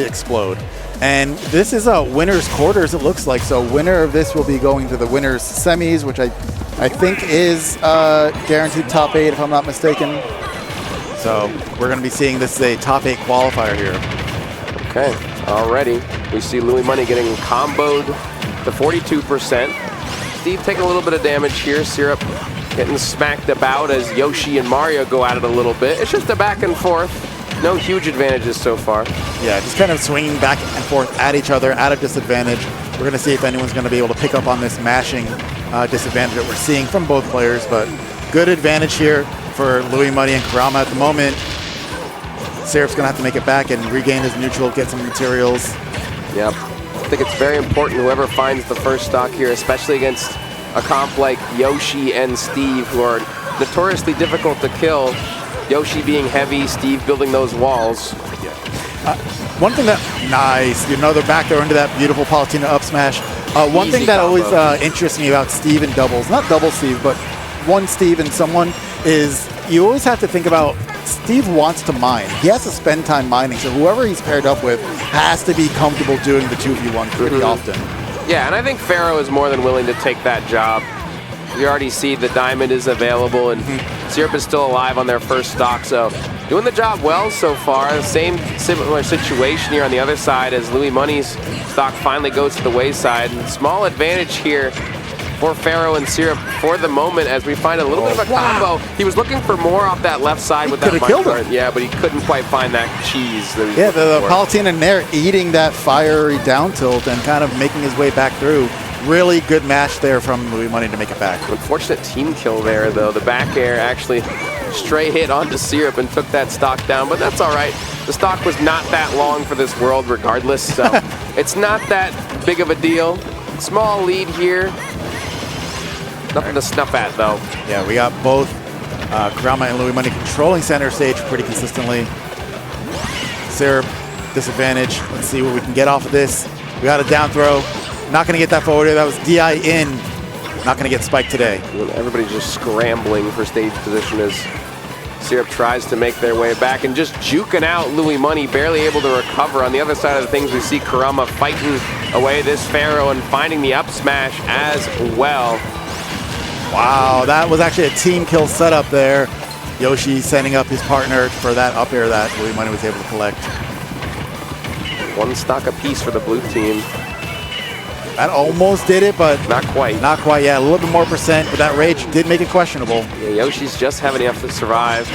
explode. And this is a winner's quarters, it looks like. So winner of this will be going to the winner's semis, which I think is guaranteed top 8 if I'm not mistaken. So we're going to be seeing this as a top 8 qualifier here. Okay, already we see Louis Money getting comboed to 42%. Steve taking a little bit of damage here. Syrup getting smacked about as Yoshi and Mario go at it a little bit. It's just a back and forth. No huge advantages so far. Yeah, just kind of swinging back and forth at each other at a disadvantage. We're going to see if anyone's going to be able to pick up on this mashing disadvantage that we're seeing from both players. But good advantage here for Louis Money and Kurama at the moment. Syrup's going to have to make it back and regain his neutral, get some materials. Yep. I think it's very important whoever finds the first stock here, especially against a comp like Yoshi and Steve, who are notoriously difficult to kill. Yoshi being heavy, Steve building those walls. One thing that, nice, another back throw into that beautiful Palutena up smash. One thing that always interests me about Steve and doubles, not double Steve, but one Steve and someone, is you always have to think about Steve wants to mine. He has to spend time mining, so whoever he's paired up with has to be comfortable doing the 2v1 pretty often. Yeah, and I think Pharaoh is more than willing to take that job. You already see the diamond is available, and Syrup is still alive on their first stock, so doing the job well so far. The same similar situation here on the other side as Louis Money's stock finally goes to the wayside. And small advantage here for Pharaoh and Syrup for the moment as we find a little bit of a combo. He was looking for more off that left side with that killed him. Yeah, but he couldn't quite find that cheese. That yeah, the Palutena in there eating that fiery down tilt and kind of making his way back through. Really good match there from Louis Money to make it back. Unfortunate team kill there, though. The back air actually stray hit onto Syrup and took that stock down, but that's all right. The stock was not that long for this world regardless, so it's not that big of a deal. Small lead here. Nothing to snuff at, though. Yeah, we got both Kurama and Louis Money controlling center stage pretty consistently. Syrup, disadvantage. Let's see what we can get off of this. We got a down throw. Not going to get that forward air. That was DI in. Not going to get spiked today. Everybody's just scrambling for stage position as Syrup tries to make their way back and just juking out Louis Money, barely able to recover. On the other side of the things, we see Kurama fighting away this Pharaoh and finding the up smash as well. Wow, that was actually a team kill setup there. Yoshi sending up his partner for that up air that Louis Money was able to collect. One stock apiece for the blue team. That almost did it, but not quite. Not quite, yeah. A little bit more percent, but that rage did make it questionable. Yeah, Yoshi's just having enough to survive.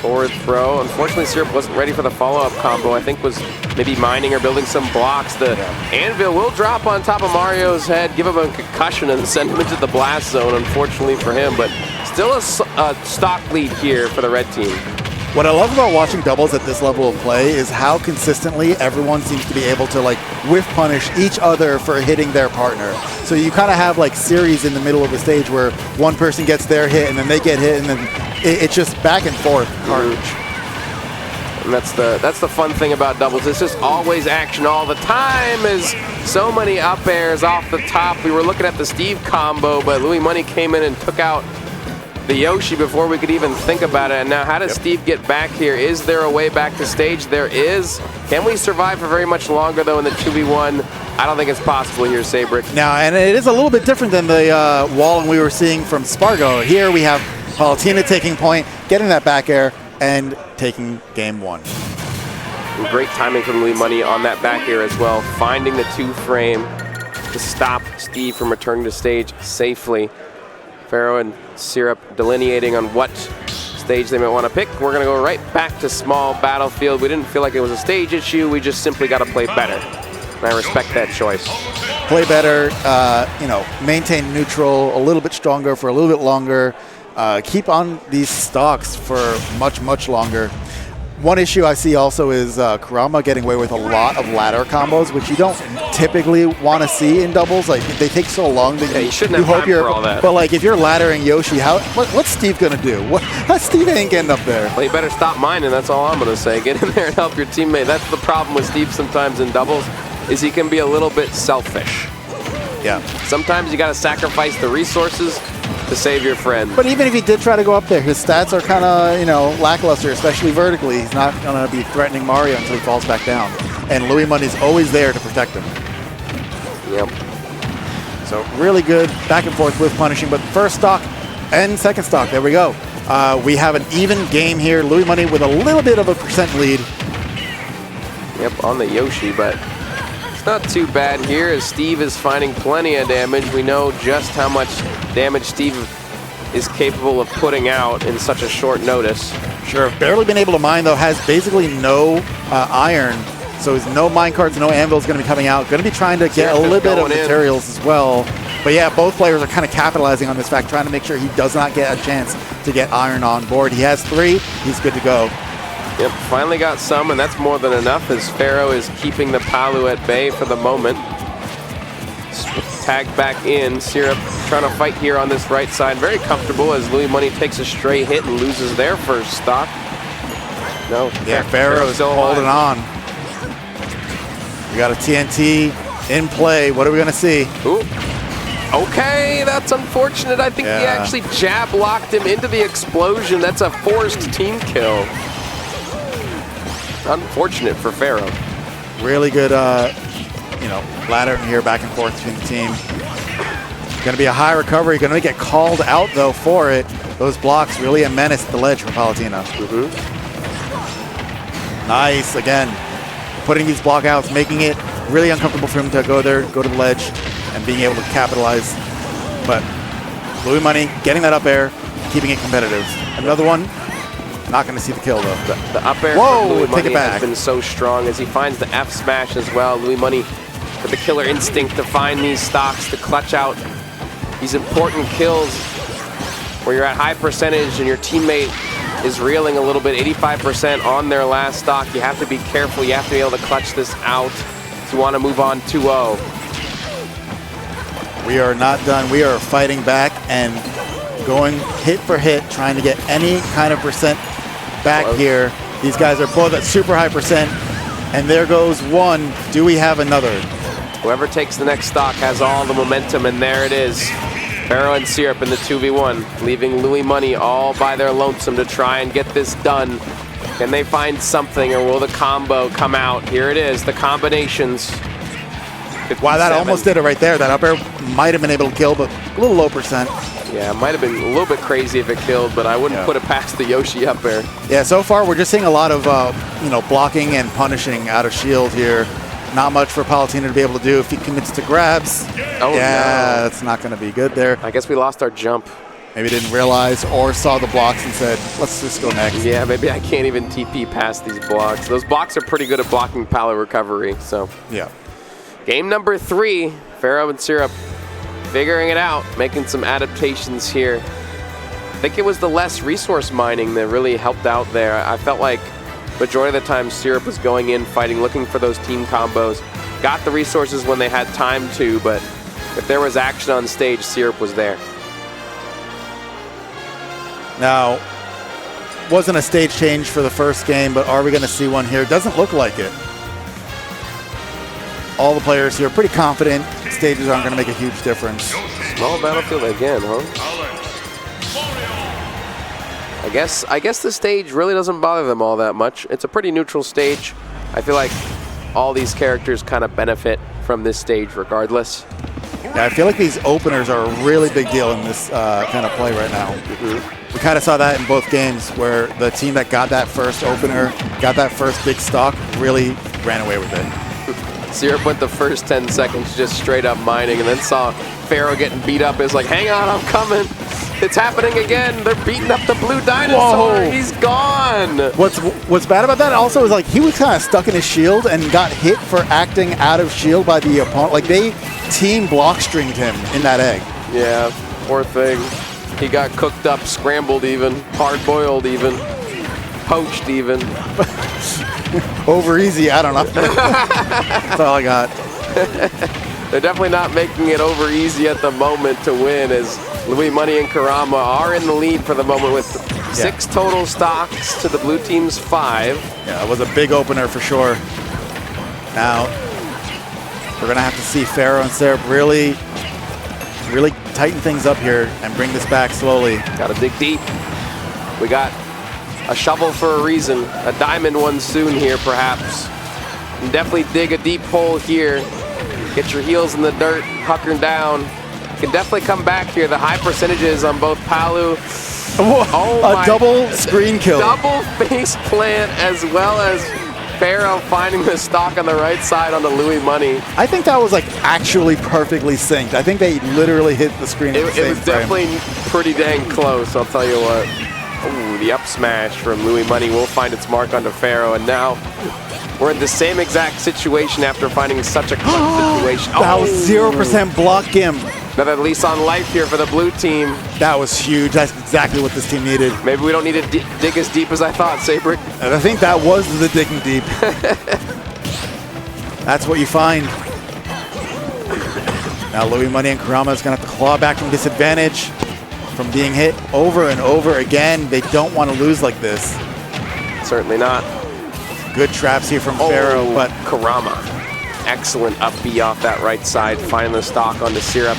Forward throw. Unfortunately, Syrup wasn't ready for the follow-up combo. I think was maybe mining or building some blocks. The anvil will drop on top of Mario's head, give him a concussion, and send him into the blast zone, unfortunately for him. But still a stock lead here for the red team. What I love about watching doubles at this level of play is how consistently everyone seems to be able to like whiff punish each other for hitting their partner. So you kind of have like series in the middle of the stage where one person gets their hit and then they get hit and then it's just back and forth carnage. And that's the fun thing about doubles. It's just always action all the time. As so many up airs off the top. We were looking at the Steve combo, but Louis Money came in and took out the Yoshi before we could even think about it. And now how does Steve get back here? Is there a way back to stage? There is. Can we survive for very much longer though in the 2v1? I don't think it's possible here, Sabrick. Now, and it is a little bit different than the walling we were seeing from Spargo. Here we have Palutena taking point, getting that back air, and taking game one. And great timing from Louis Money on that back air as well, finding the 2-frame to stop Steve from returning to stage safely. Pharaoh and Syrup delineating on what stage they might want to pick. We're going to go right back to small battlefield. We didn't feel like it was a stage issue. We just simply got to play better. And I respect that choice. Play better, you know, maintain neutral, a little bit stronger for a little bit longer. Keep on these stocks for much, much longer. One issue I see also is Kurama getting away with a lot of ladder combos, which you don't typically want to see in doubles. Like they take so long that you shouldn't have time for all that. But like if you're laddering Yoshi, what's Steve gonna do? Steve ain't getting up there. Well, you better stop mining. That's all I'm gonna say. Get in there and help your teammate. That's the problem with Steve sometimes in doubles, is he can be a little bit selfish. Yeah. Sometimes you gotta sacrifice the resources to save your friend. But even if he did try to go up there, his stats are kind of, you know, lackluster, especially vertically. He's not going to be threatening Mario until he falls back down. and Louis Money's always there to protect him. Yep. So really good back and forth with punishing, but first stock and second stock, there we go. We have an even game here. Louis Money with a little bit of a percent lead. Yep, on the Yoshi, but it's not too bad here as Steve is finding plenty of damage. We know just how much damage Steve is capable of putting out in such a short notice. Sure, barely been able to mine though, has basically no iron. So there's no mine cards, no anvils going to be coming out. Going to be trying to get a little bit of materials as well. But yeah, both players are kind of capitalizing on this fact, trying to make sure he does not get a chance to get iron on board. He has 3, he's good to go. Yep, finally got some, and that's more than enough as Pharaoh is keeping the Palu at bay for the moment. Tagged back in, Syrup trying to fight here on this right side. Very comfortable as Louis Money takes a stray hit and loses their first stock. No, yeah, Pharaoh's still holding on. We got a TNT in play. What are we going to see? Ooh. Okay, that's unfortunate. I think he actually jab locked him into the explosion. That's a forced team kill. Unfortunate for Pharaoh. Really good, ladder here back and forth between the team. Going to be a high recovery. Going to get called out though for it. Those blocks really a menace at the ledge for Palutena. Nice again. Putting these block outs, making it really uncomfortable for him to go there, go to the ledge, and being able to capitalize. But Louis Money getting that up air, keeping it competitive. Another one, not going to see the kill though. The up air for Louis Money has been so strong as he finds the F smash as well. Louis Money with the killer instinct to find these stocks, to clutch out these important kills where you're at high percentage and your teammate is reeling a little bit, 85% on their last stock. You have to be careful. You have to be able to clutch this out if you want to move on 2-0. We are not done. We are fighting back and going hit for hit, trying to get any kind of percent back here. These guys are both at super high percent, and there goes one. Do we have another? Whoever takes the next stock has all the momentum, and there it is. Pharaoh and Syrup in the 2v1, leaving Louis Money all by their lonesome to try and get this done. Can they find something, or will the combo come out? Here it is, the combinations. 57. Wow, that almost did it right there. That up air might have been able to kill, but a little low percent. Yeah, it might have been a little bit crazy if it killed, but I wouldn't put it past the Yoshi up air. Yeah, so far we're just seeing a lot of blocking and punishing out of shield here. Not much for Palutena to be able to do if he commits to grabs. Oh, yeah, no. That's not going to be good there. I guess we lost our jump. Maybe didn't realize or saw the blocks and said, let's just go next. Yeah, maybe I can't even TP past these blocks. Those blocks are pretty good at blocking Palu recovery, so. Yeah. Game number 3, Pharaoh and Syrup figuring it out, making some adaptations here. I think it was the less resource mining that really helped out there. I felt like majority of the time Syrup was going in, fighting, looking for those team combos. Got the resources when they had time to, but if there was action on stage, Syrup was there. Now, wasn't a stage change for the first game, but are we going to see one here? Doesn't look like it. All the players here are pretty confident. Stages aren't going to make a huge difference. Small battlefield again, huh? I guess the stage really doesn't bother them all that much. It's a pretty neutral stage. I feel like all these characters kind of benefit from this stage regardless. Yeah, I feel like these openers are a really big deal in this kind of play right now. We kind of saw that in both games where the team that got that first opener, got that first big stock, really ran away with it. Syrup went the first 10 seconds just straight up mining and then saw Pharaoh getting beat up. Is like, hang on, I'm coming. It's happening again. They're beating up the blue dinosaur. Whoa. He's gone. What's bad about that also is like he was kind of stuck in his shield and got hit for acting out of shield by the opponent. Like they team block stringed him in that egg. Yeah, poor thing. He got cooked up, scrambled even, hard boiled even, poached even. Over easy, I don't know. That's all I got. They're definitely not making it over easy at the moment to win, as Louis Money and Kurama are in the lead for the moment with 6 total stocks to the blue team's 5. Yeah, it was a big opener for sure. Now, we're going to have to see Pharaoh and Syrup really tighten things up here and bring this back slowly. Got to dig deep. We got a shovel for a reason. A diamond one soon here, perhaps. And definitely dig a deep hole here. Get your heels in the dirt, hunkering down. You can definitely come back here. The high percentages on both Palu. A double screen kill. Double face plant, as well as Pharaoh finding the stock on the right side on the Louis money. I think that was like actually perfectly synced. I think they literally hit the screen at the same It was frame. definitely pretty dang close, I'll tell you what. Ooh, the up smash from Louis money will find its mark onto Pharaoh, and now we're in the same exact situation after finding such a clutch situation. That was 0% block gimp. Another lease on life here for the blue team. That was huge. That's exactly what this team needed. Maybe we don't need to dig as deep as I thought, Sabrick. And I think that was the digging deep. That's what you find. Now Louis Money and Kurama is going to have to claw back from disadvantage, from being hit over and over again. They don't want to lose like this. Certainly not. Good traps here from Pharaoh, but Kurama. Excellent up B off that right side. Finding the stock onto Syrup.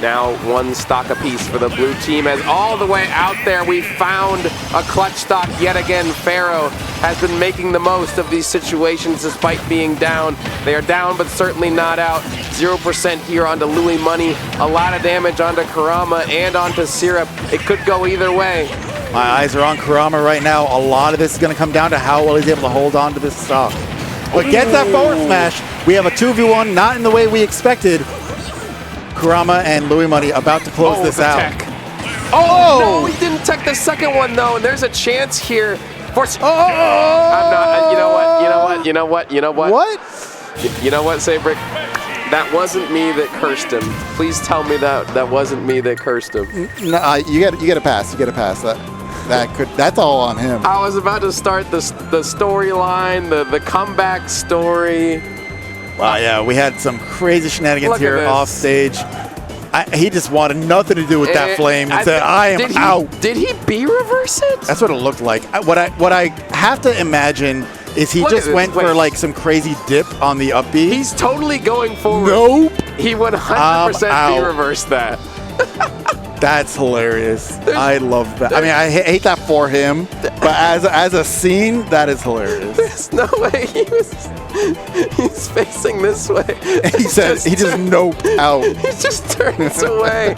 Now one stock apiece for the blue team, as all the way out there we found a clutch stock yet again. Pharaoh has been making the most of these situations despite being down. They are down but certainly not out. 0% here onto Louis Money. A lot of damage onto Kurama and onto Syrup. It could go either way. My eyes are on Kurama right now. A lot of this is going to come down to how well he's able to hold on to this stock. But gets that forward smash. We have a 2v1, not in the way we expected. Kurama and Louis Money about to close this out. Tech. Oh, no, he didn't tech the second one though, and there's a chance here for. I'm not. You know what? You know what? You know what? You know what? What? You know what, Sabrick? That wasn't me that cursed him. Please tell me that wasn't me that cursed him. No, you get a pass. You get a pass. That's all on him. I was about to start the storyline, the comeback story. Wow, yeah, we had some crazy shenanigans here off stage. He just wanted nothing to do with that flame and said, I am out. Did he B-reverse it? That's what it looked like. What I have to imagine is he just went for like some crazy dip on the up B. He's totally going forward. Nope. He 100% B-reversed that. That's hilarious. I love that. I mean, I hate that for him, but as a scene, that is hilarious. There's no way he's facing this way. He says he just noped out. He just turns away.